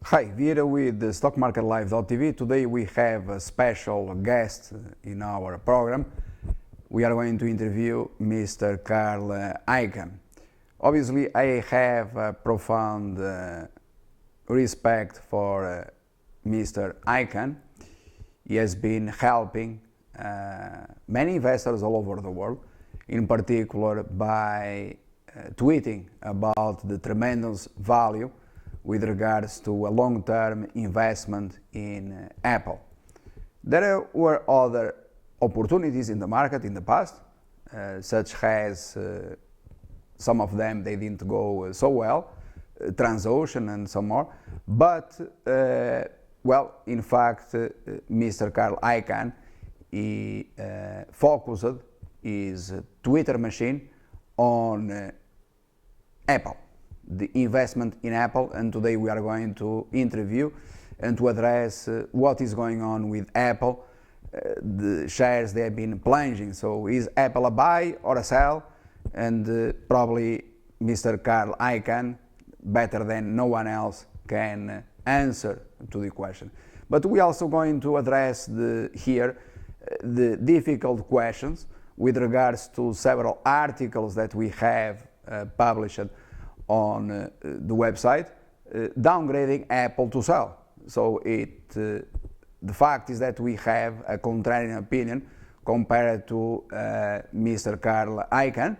Hi, Vieira with the Stock Market Live.tv. Today we have a special guest in our program. We are going to interview Mr. Carl Icahn. Obviously, I have a profound respect for Mr. Icahn. He has been helping many investors all over the world, in particular by tweeting about the tremendous value with regards to a long-term investment in Apple. There were other opportunities in the market in the past, such as some of them they didn't go so well, Transocean and some more, but well, in fact, Mr. Carl Icahn, he focused his Twitter machine on Apple, the investment in Apple, and today we are going to interview and to address what is going on with Apple. The shares, they have been plunging, so is Apple a buy or a sell? And probably Mr. Carl Icahn, better than no one else, can answer to the question. But we are also going to address here the difficult questions with regards to several articles that we have published on the website, downgrading Apple to sell. So the fact is that we have a contrarian opinion compared to Mr. Carl Icahn,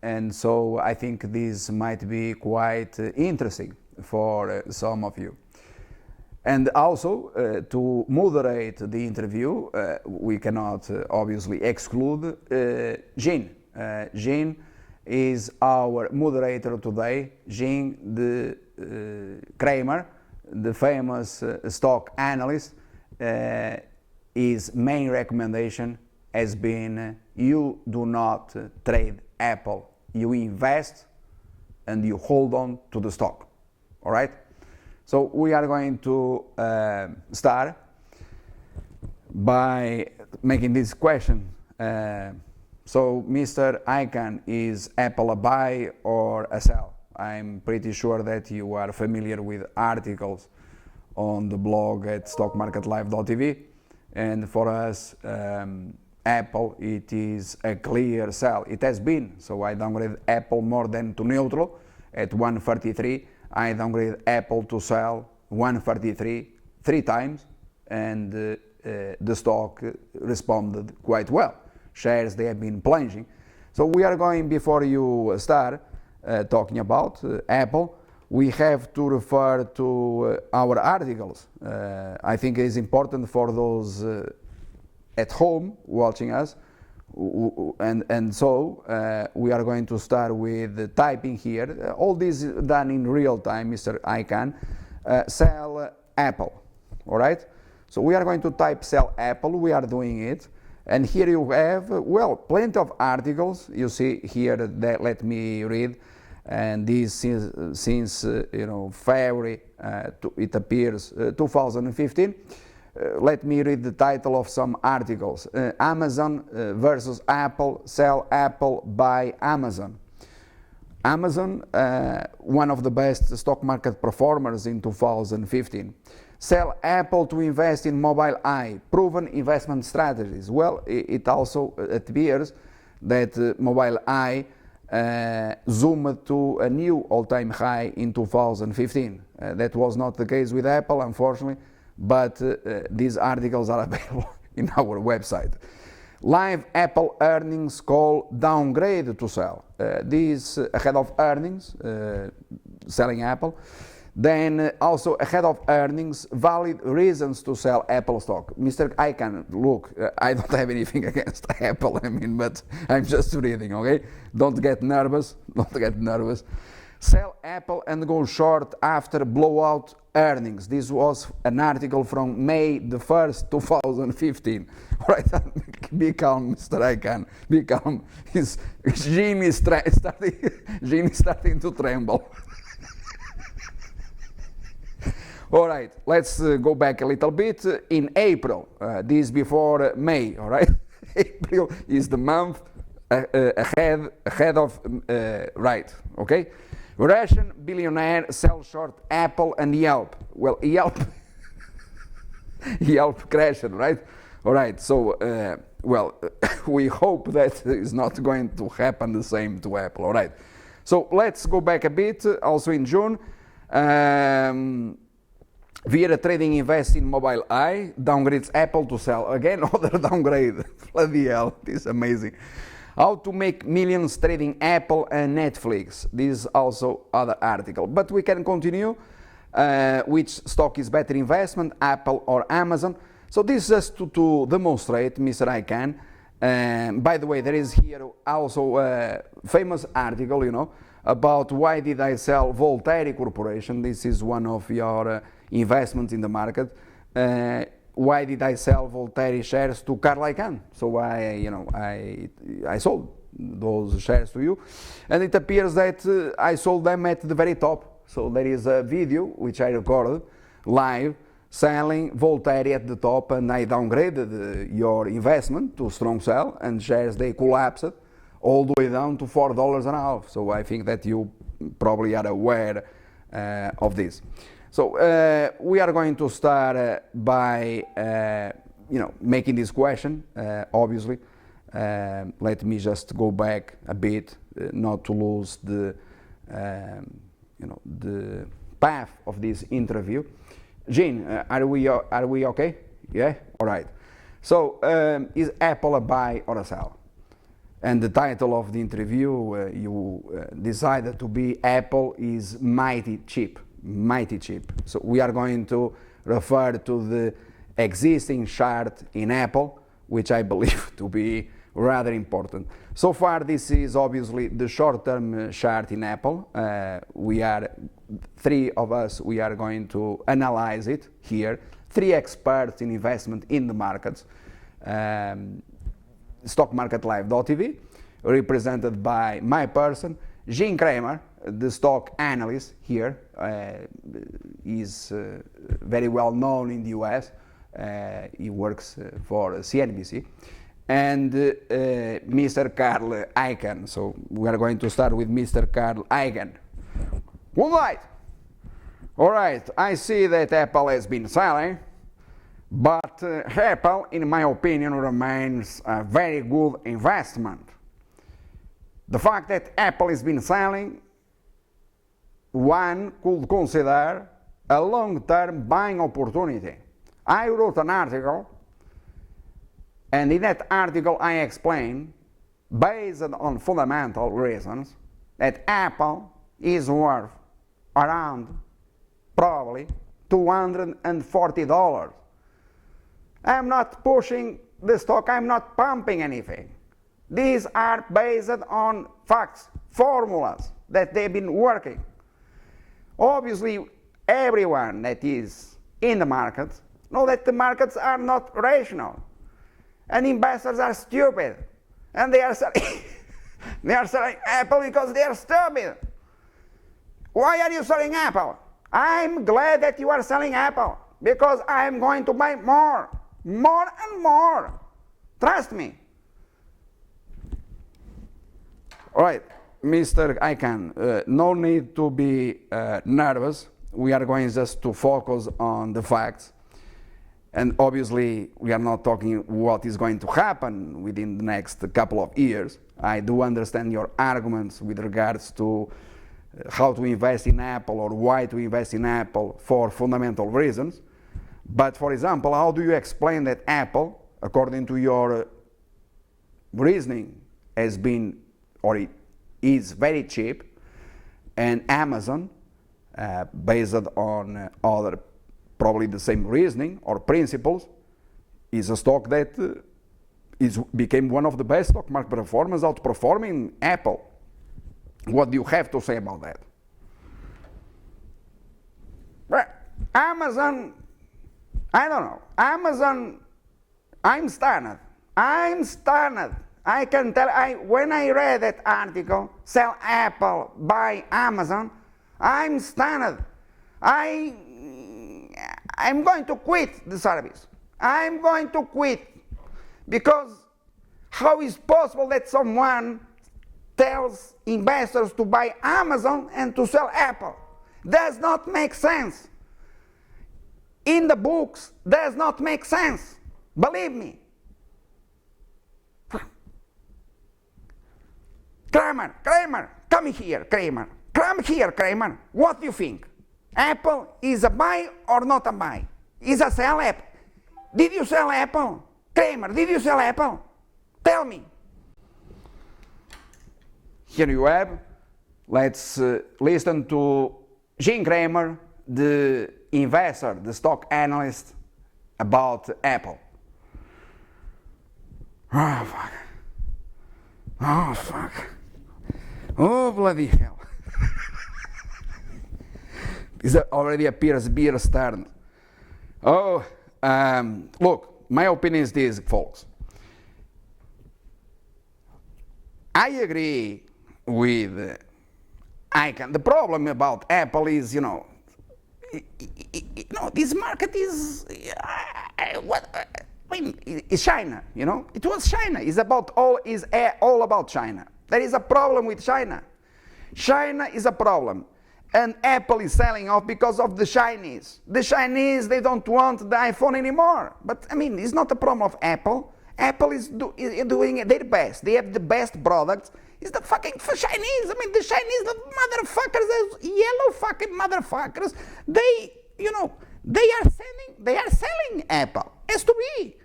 and so I think this might be quite interesting for some of you. And also, to moderate the interview, we cannot obviously exclude Jean. Jean is our moderator today. Jean the Kramer, the famous stock analyst. His main recommendation has been you do not trade Apple. You invest and you hold on to the stock. All right? So we are going to start by making this question. So Mr. Icahn, is Apple a buy or a sell? I'm pretty sure that you are familiar with articles on the blog at stockmarketlive.tv, and for us, Apple, it is a clear sell. It has been, so I downgraded Apple more than to neutral at 133. I downgraded Apple to sell 133 three times, and the stock responded quite well. Shares, they have been plunging. So we are going, before you start talking about Apple, we have to refer to our articles. I think it is important for those at home watching us, and so we are going to start with typing here. All this is done in real time, Mr. Icahn. Sell Apple, all right? So we are going to type sell Apple. We are doing it. And here you have, well, plenty of articles. You see here that, let me read. And this since February, it appears 2015. Let me read the title of some articles. Amazon versus Apple, sell Apple, buy Amazon. Amazon, one of the best stock market performers in 2015. Sell Apple to invest in Mobileye, proven investment strategies. Well, it also appears that Mobileye zoomed to a new all-time high in 2015. That was not the case with Apple, unfortunately, but these articles are available in our website. Live Apple earnings call downgrade to sell. These ahead of earnings, selling Apple. Then also ahead of earnings, valid reasons to sell Apple stock. Mr. Icahn, look, I don't have anything against Apple, but I'm just reading, okay? Don't get nervous, Sell Apple and go short after blowout earnings. This was an article from May the 1st, 2015. All right, be calm, Mr. Icahn, be calm. Jean is starting to tremble. All right, let's go back a little bit. In April, this before May, all right? April is the month ahead of, right, okay? Russian billionaire sells short Apple and Yelp. Well, Yelp, Yelp crashed, right? All right. So, we hope that is not going to happen the same to Apple. All right. So let's go back a bit. Also in June, Vieira Trading invests in Mobileye, downgrades Apple to sell. Again, other downgrade. Bloody hell, this is amazing. How to make millions trading Apple and Netflix. This is also other article. But we can continue. Which stock is better investment, Apple or Amazon? So this is just to demonstrate, Mr. Icahn. By the way, there is here also a famous article, about why did I sell Voltaire Corporation. This is one of your investments in the market. Why did I sell Voltaire shares to Carl Icahn? So I sold those shares to you, and it appears that I sold them at the very top. So there is a video which I recorded live selling Voltaire at the top, and I downgraded your investment to strong sell, and shares they collapsed all the way down to $4.50. So I think that you probably are aware of this. So we are going to start by making this question. Obviously, let me just go back a bit, not to lose the the path of this interview. Jean, are we okay? Yeah. All right. So is Apple a buy or a sell? And the title of the interview you decided to be Apple is mighty cheap. Mighty cheap. So we are going to refer to the existing chart in Apple, which I believe to be rather important. So far, this is obviously the short-term chart in Apple. Three of us, we are going to analyze it here. Three experts in investment in the markets. StockMarketLive.tv, represented by my person, Jean Kramer, the stock analyst here, is very well known in the US. He works for CNBC. And Mr. Carl Icahn. So we are going to start with Mr. Carl Icahn. Good night. All right, I see that Apple has been selling, but Apple, in my opinion, remains a very good investment. The fact that Apple has been selling, one could consider a long-term buying opportunity. I wrote an article, and in that article I explain, based on fundamental reasons, that Apple is worth around probably $240. I'm not pushing the stock, I'm not pumping anything. These are based on facts, formulas that they've been working. Obviously, everyone that is in the market knows that the markets are not rational. And investors are stupid. And they are selling Apple because they are stupid. Why are you selling Apple? I'm glad that you are selling Apple because I'm going to buy more and more. Trust me. All right, Mr. Icahn, no need to be nervous. We are going just to focus on the facts. And obviously, we are not talking what is going to happen within the next couple of years. I do understand your arguments with regards to how to invest in Apple or why to invest in Apple for fundamental reasons. But for example, how do you explain that Apple, according to your reasoning, has been or it is very cheap, and Amazon, based on other probably the same reasoning or principles, is a stock that became one of the best stock market performers, outperforming Apple. What do you have to say about that? Well, Amazon, I don't know. Amazon, I'm stunned. I can tell, when I read that article, sell Apple, buy Amazon, I'm stunned. I'm going to quit the service. I'm going to quit because how is possible that someone tells investors to buy Amazon and to sell Apple. Does not make sense. In the books, does not make sense. Believe me. Kramer, come here, Kramer. Come here, Kramer. What do you think? Apple is a buy or not a buy? Is a sell Apple? Did you sell Apple? Kramer, did you sell Apple? Tell me. Here you have. Let's listen to Jim Cramer, the investor, the stock analyst, about Apple. Oh, fuck. Oh, fuck. Oh, bloody hell. This already appears beer stern. Oh, look, my opinion is this, folks. I agree with Icahn. The problem about Apple is, this market is, it's China, It was China. It's all about China. There is a problem with China. China is a problem. And Apple is selling off because of the Chinese. The Chinese, they don't want the iPhone anymore. But, it's not a problem of Apple. Apple is doing their best. They have the best products. It's the fucking Chinese. The Chinese, the motherfuckers, those yellow fucking motherfuckers, they are selling Apple. Has to be.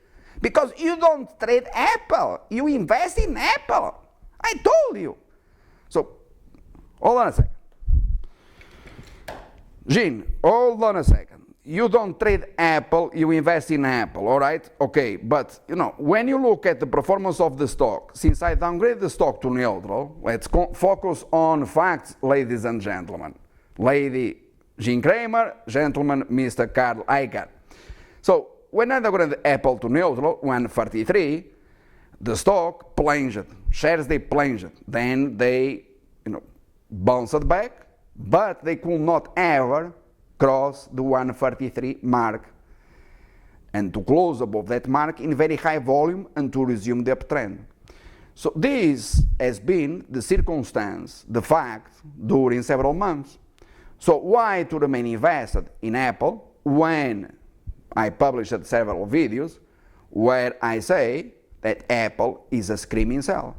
Because you don't trade Apple. You invest in Apple. I told you. So, hold on a second. Jean, hold on a second. You don't trade Apple, you invest in Apple, all right? Okay, but, when you look at the performance of the stock, since I downgraded the stock to neutral, let's focus on facts, ladies and gentlemen. Lady Jean Cramer, gentleman Mr. Carl Icahn. So, when I downgraded Apple to neutral, 133, the stock plunged, shares they plunged, then they, bounced back, but they could not ever cross the 133 mark and to close above that mark in very high volume and to resume the uptrend. So this has been the circumstance, the fact, during several months. So why to remain invested in Apple when I published several videos where I say that Apple is a screaming sell?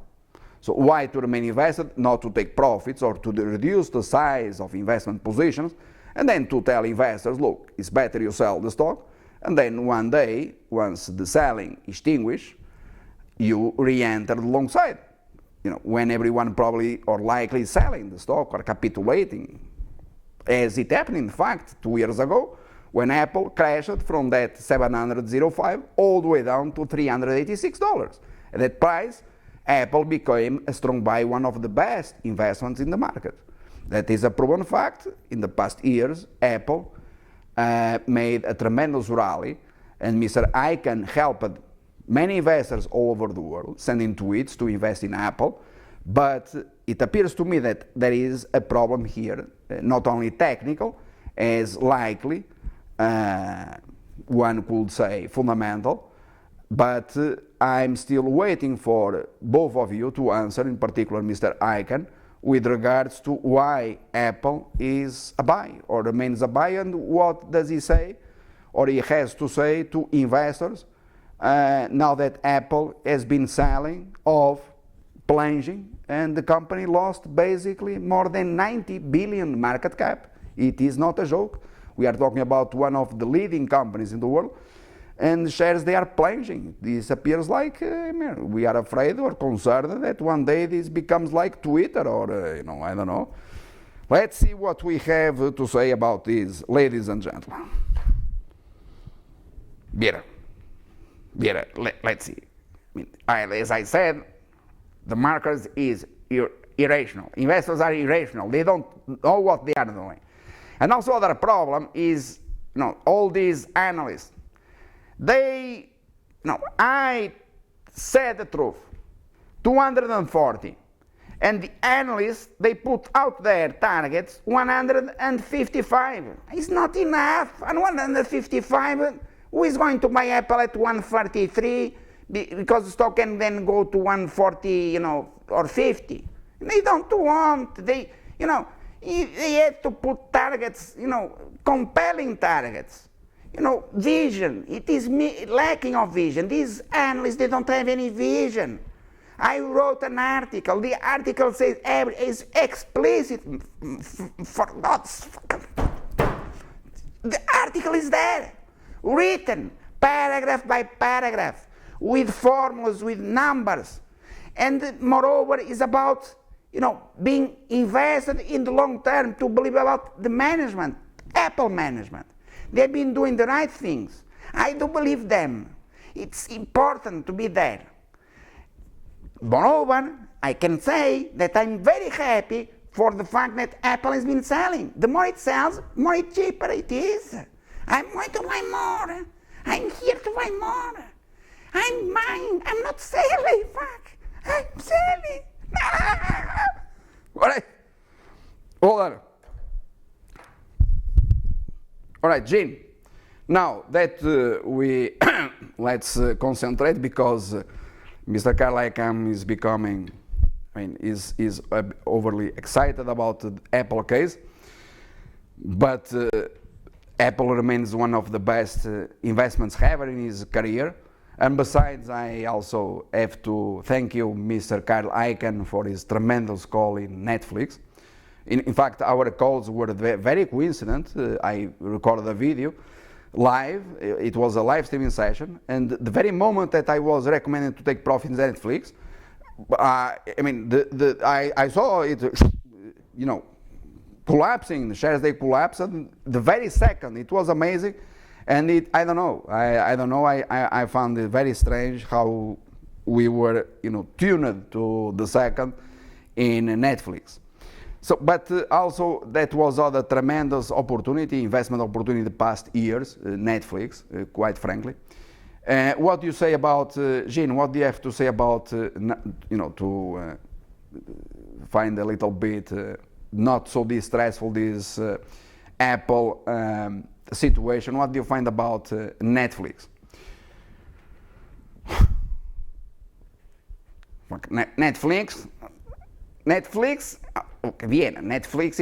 So why to remain invested, not to take profits or to reduce the size of investment positions, and then to tell investors, look, it's better you sell the stock, and then one day, once the selling is extinguished, you re-enter the long side. When everyone probably or likely is selling the stock or capitulating, as it happened in fact 2 years ago, when Apple crashed from that $705 all the way down to $386. At that price, Apple became a strong buy, one of the best investments in the market. That is a proven fact. In the past years, Apple made a tremendous rally, and Mr. Icahn helped many investors all over the world, sending tweets to invest in Apple. But it appears to me that there is a problem here, not only technical, as likely, one could say fundamental, but I'm still waiting for both of you to answer, in particular Mr. Icahn, with regards to why Apple is a buy or remains a buy, and what does he say or he has to say to investors now that Apple has been selling off, plunging, and the company lost basically more than 90 billion market cap. It is not a joke. We are talking about one of the leading companies in the world, and shares, they are plunging. This appears like we are afraid or concerned that one day this becomes like Twitter or, I don't know. Let's see what we have to say about this, ladies and gentlemen. Vieira, let's see. As I said, the market is irrational. Investors are irrational. They don't know what they are doing. And also other problem is, all these analysts, I said the truth, 240. And the analysts, they put out their targets 155. It's not enough. And 155, who is going to buy Apple at 143? Because the stock can then go to 140, or 50. They don't want, they had to put targets, compelling targets. Vision, it is lacking of vision. These analysts, they don't have any vision. I wrote an article. The article says is explicit. For God's the article is there, written paragraph by paragraph, with formulas, with numbers, and moreover is about being invested in the long term, to believe about the management, Apple management. They've been doing the right things. I do believe them. It's important to be there. Moreover, I can say that I'm very happy for the fact that Apple has been selling. The more it sells, more cheaper it is. I'm going to buy more. I'm here to buy more. I'm buying. I'm not selling. Fuck. I'm selling. All right. Hold on. All right, Gene. Now that we let's concentrate, because Mr. Carl Icahn is becoming, is overly excited about the Apple case, but Apple remains one of the best investments ever in his career. And besides, I also have to thank you, Mr. Carl Icahn, for his tremendous call in Netflix. In fact, our calls were very coincident. I recorded a video live. It was a live streaming session, and the very moment that I was recommended to take profit in Netflix, I saw it, collapsing. The shares, they collapsed. The very second, it was amazing, and I don't know. I found it very strange how we were, tuned to the second in Netflix. So, but also that was other tremendous opportunity, investment opportunity in the past years, Netflix, quite frankly. What do you say about, Jean, what do you have to say about, to find a little bit not so distressful this Apple situation? What do you find about Netflix? Netflix, okay, Vieira. Netflix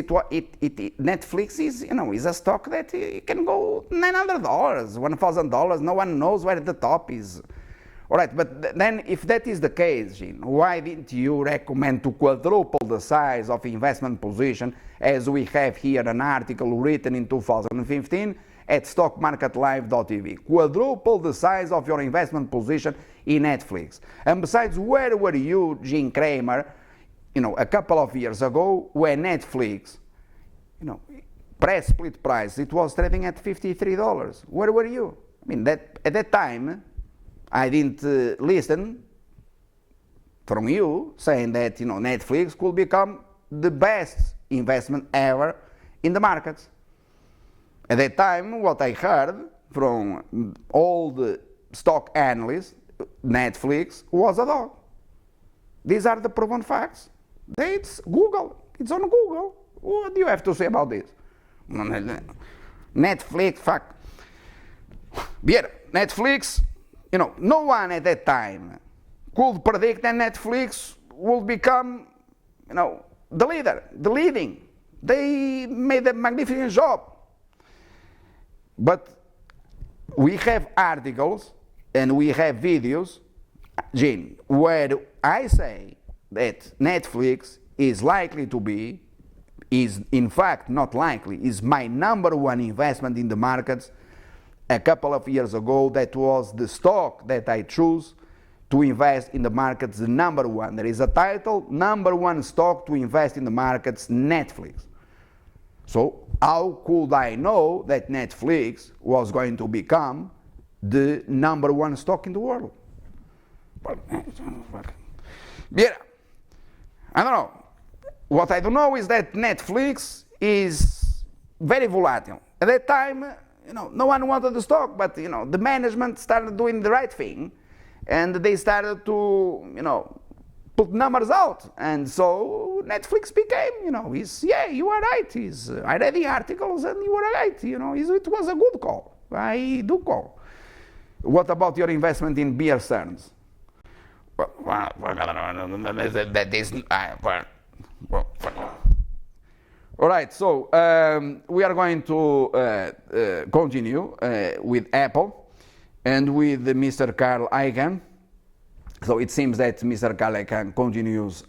is, is a stock that it can go $900, $1,000. No one knows where the top is. All right, but then if that is the case, Jean, why didn't you recommend to quadruple the size of investment position, as we have here an article written in 2015 at stockmarketlive.tv? Quadruple the size of your investment position in Netflix. And besides, where were you, Gene Kramer, a couple of years ago, when Netflix, press split price, it was trading at $53. Where were you? That at that time, I didn't listen from you saying that, Netflix could become the best investment ever in the markets. At that time, what I heard from all the stock analysts, Netflix was a dog. These are the proven facts. It's Google. It's on Google. What do you have to say about this? Netflix, fuck. Vieira, Netflix, no one at that time could predict that Netflix would become, the leader, the leading. They made a magnificent job. But we have articles and we have videos, Gene, where I say that Netflix is likely to be, is in fact not likely, is my number one investment in the markets. A couple of years ago, that was the stock that I chose to invest in the markets, the number one. There is a title, number one stock to invest in the markets, Netflix. So how could I know that Netflix was going to become the number one stock in the world? Yeah, I don't know. What I don't know is that Netflix is very volatile. At that time, no one wanted the stock, but the management started doing the right thing, and they started to, put numbers out, and so Netflix became, you are right. I read the articles, and you were right. It was a good call. I do call. What about your investment in Beer Stearns? That is, Well, all right, so we are going to continue with Apple and with Mr. Carl Icahn. So it seems that Mr. Carl Icahn continues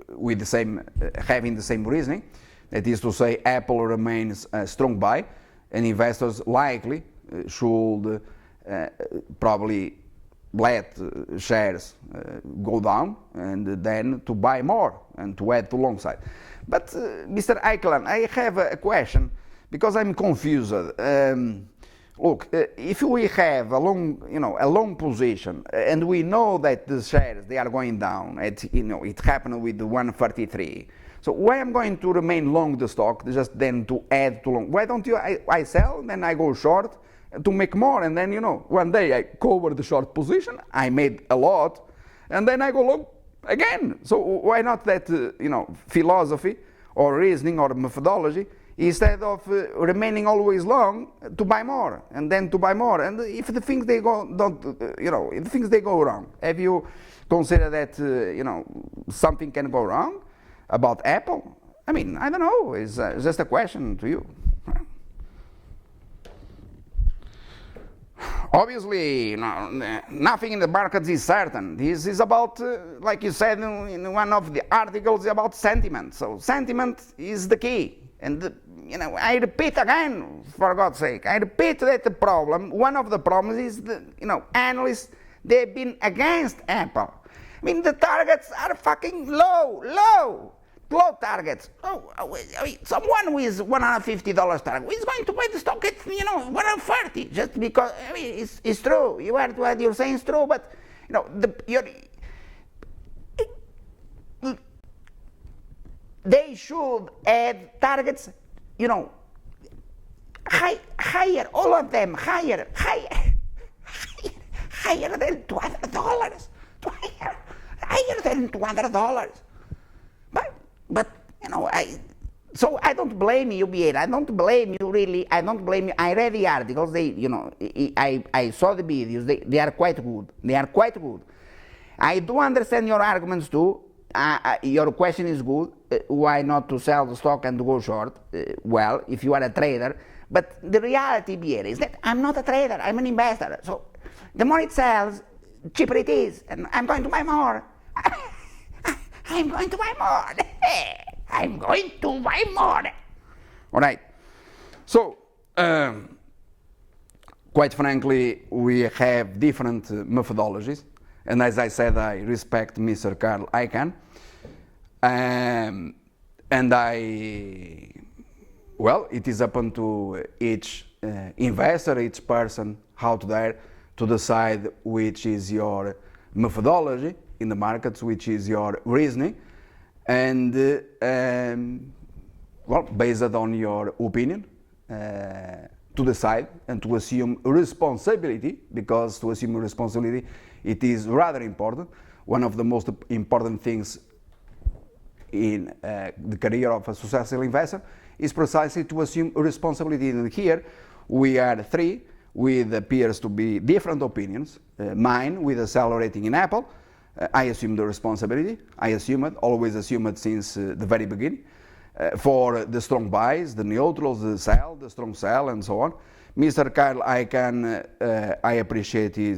with the same, having the same reasoning. That is to say, Apple remains a strong buy, and investors likely should probably let shares go down and then to buy more and to add to long side. But Mr. Icahn, I have a question because I'm confused. Look, if we have a long position and we know that the shares they are going down, it happened with the 133. So why I'm going to remain long the stock just then to add to long? Why don't I sell, then I go short to make more, and then one day I cover the short position, I made a lot, and then I go long again. So why not that philosophy or reasoning or methodology instead of remaining always long to buy more and then to buy more? And if the things they go if the things they go wrong, have you considered that something can go wrong about Apple? I mean, I don't know. It's just a question to you. Obviously, nothing in the markets is certain. This is about, like you said in one of the articles, about sentiment. So sentiment is the key. And I repeat again, for God's sake, I repeat that the problem, one of the problems is analysts, they've been against Apple. I mean, the targets are fucking low targets. Someone with $150 target is going to buy the stock at $130 just because it's true. What you're saying is true, but they should add targets, higher, all of them higher than $200, higher than $200. But I don't blame you, Vieira. I don't blame you, really. I don't blame you. I read the articles. I saw the videos. They are quite good. I do understand your arguments too. Your question is good. Why not to sell the stock and to go short? Well, if you are a trader. But the reality, Vieira, is that I'm not a trader. I'm an investor. So the more it sells, cheaper it is, and I'm going to buy more. I'm going to buy more. I'm going to buy more. All right. So, quite frankly, we have different methodologies. And as I said, I respect Mr. Carl Icahn. And it is up to each investor, each person, out there to decide which is your methodology in the markets, which is your reasoning, and based on your opinion, to decide and to assume responsibility, because to assume responsibility, it is rather important. One of the most important things in the career of a successful investor is precisely to assume responsibility. And here we are three with appears to be different opinions. Mine with a sell rating in Apple. I assume the responsibility. I always assume it since the very beginning. For the strong buys, the neutrals, the sell, the strong sell, and so on. Mr. Carl Icahn, I appreciate he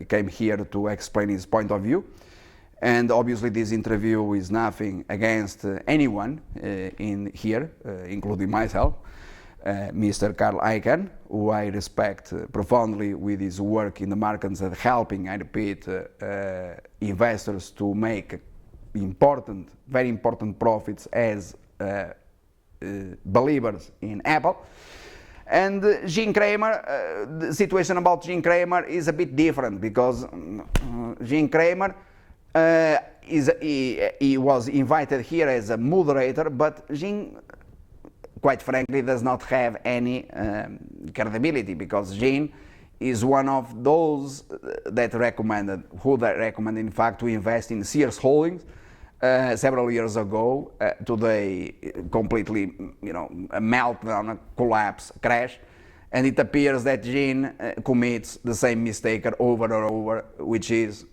came here to explain his point of view. And obviously this interview is nothing against anyone in here, including myself. Mr. Carl Icahn, who I respect profoundly with his work in the markets and helping, I repeat, investors to make very important profits as believers in Apple. And Jim Cramer, the situation about Jim Cramer is a bit different, because Jim Cramer he was invited here as a moderator, but Jim, quite frankly, does not have any credibility, because Jim is one of those that recommended, in fact, to invest in Sears Holdings several years ago. Today, completely, a meltdown, a collapse, crash, and it appears that Gene commits the same mistake over and over, which is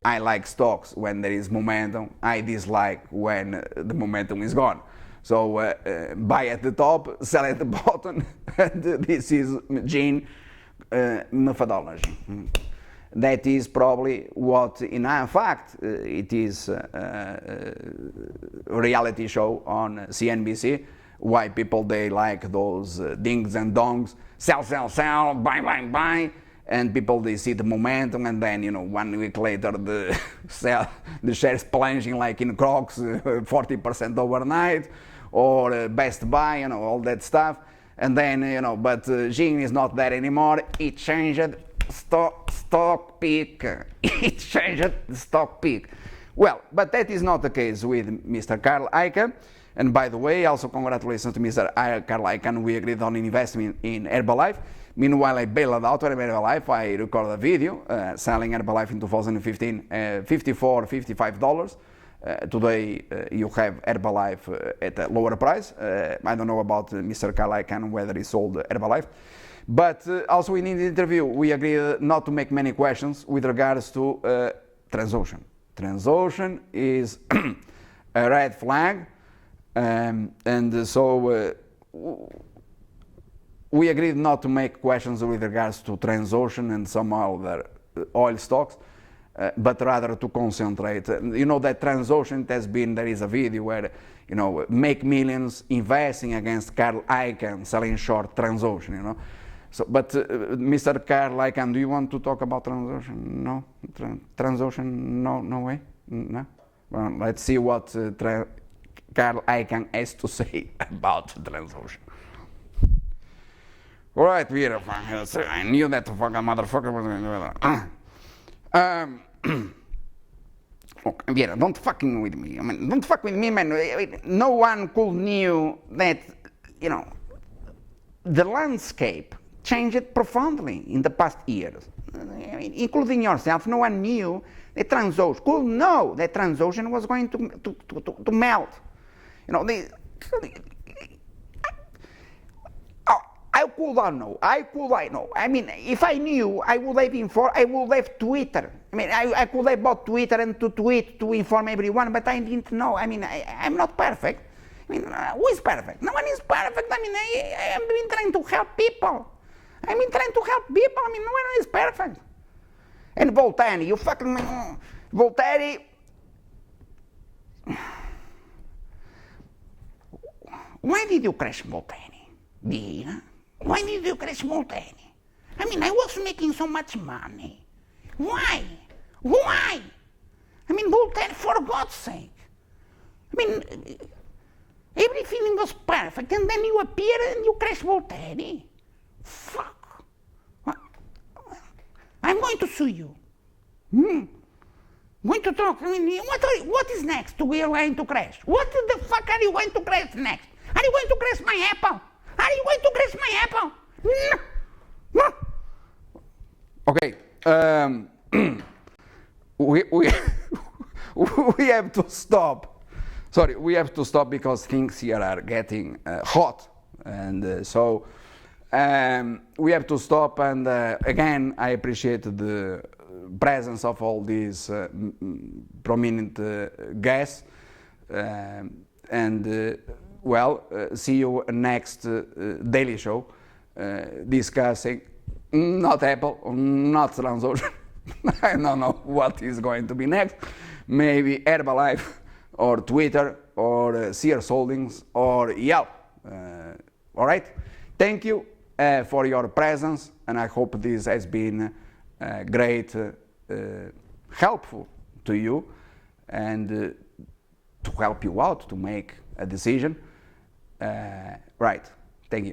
I like stocks when there is momentum, I dislike when the momentum is gone. So buy at the top, sell at the bottom, and this is Gene methodology. That is probably what, in fact, it is a reality show on CNBC, why people, they like those dings and dongs, sell, sell, sell, buy, buy, buy, and people, they see the momentum, and then, 1 week later the shares plunging like in Crocs, 40% overnight, or Best Buy, all that stuff. And then, but Gene is not there anymore. It changed stock peak. It changed the stock peak. Well, but that is not the case with Mr. Carl Icahn. And by the way, also congratulations to Mr. Carl Icahn. We agreed on investment in Herbalife. Meanwhile, I bailed out on Herbalife. I recorded a video selling Herbalife in 2015, $54, $55. Today you have Herbalife at a lower price. I don't know about Mr. Carl Icahn, whether he sold Herbalife. But also in the interview we agreed not to make many questions with regards to Transocean. Transocean is a red flag, and so we agreed not to make questions with regards to Transocean and some other oil stocks. But rather to concentrate. That Transocean has been, there is a video where, make millions investing against Carl Icahn, selling short Transocean, So, but Mr. Carl Icahn, do you want to talk about Transocean? No? Transocean, no way? No? Well, let's see what Carl Icahn has to say about Transocean. Alright, Vieira, I knew that fucking motherfucker was going to do that. Look, Vieira, don't fucking with me. Don't fuck with me, man. No one could knew that, the landscape changed profoundly in the past years, including yourself. No one knew that Transocean could know that Transocean was going to melt. I could not know. I know. If I knew, I would have informed. I would have Twitter. I could have bought Twitter and to tweet to inform everyone, but I didn't know. I'm not perfect. Who is perfect? No one is perfect. I've been trying to help people. No one is perfect. And Voltaire, you fucking Voltaire. Why did you crash Voltaire? Vieira? Why did you crash Voltaire? I was making so much money. Why? Voltaire, for God's sake. Everything was perfect, and then you appear and you crash Voltaire. Fuck. I'm going to sue you. Going to talk. What is next? We are going to crash. What the fuck are you going to crash next? Are you going to crash my Apple? Are you going to crash my Apple? No. Okay. We have to stop. Sorry, we have to stop because things here are getting hot, and so we have to stop. And again, I appreciate the presence of all these prominent guests, and see you next daily show discussing not Apple, not Transocean. I don't know what is going to be next. Maybe Herbalife or Twitter or Sears Holdings or Yelp. All right. Thank you for your presence, and I hope this has been great, helpful to you, and to help you out to make a decision. Right.